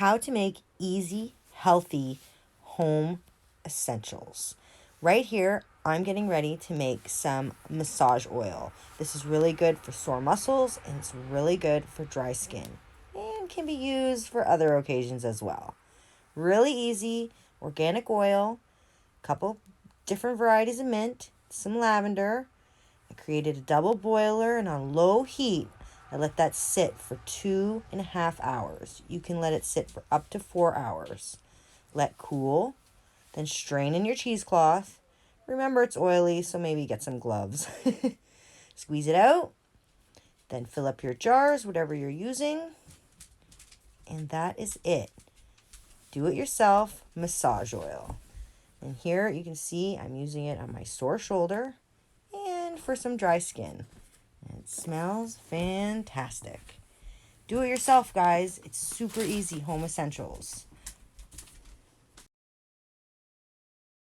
how to make easy, healthy home essentials. Right here, I'm getting ready to make some massage oil. This is really good for sore muscles and it's really good for dry skin and can be used for other occasions as well. Really easy, organic oil, a couple different varieties of mint, some lavender. I created a double boiler and on low heat, I let that sit for 2.5 hours. You can let it sit for up to 4 hours. Let cool, then strain in your cheesecloth. Remember it's oily, so maybe get some gloves. Squeeze it out, then fill up your jars, whatever you're using. And that is it. Do it yourself massage oil. And here you can see I'm using it on my sore shoulder and for some dry skin. And it smells fantastic. Do it yourself, guys. It's super easy home essentials.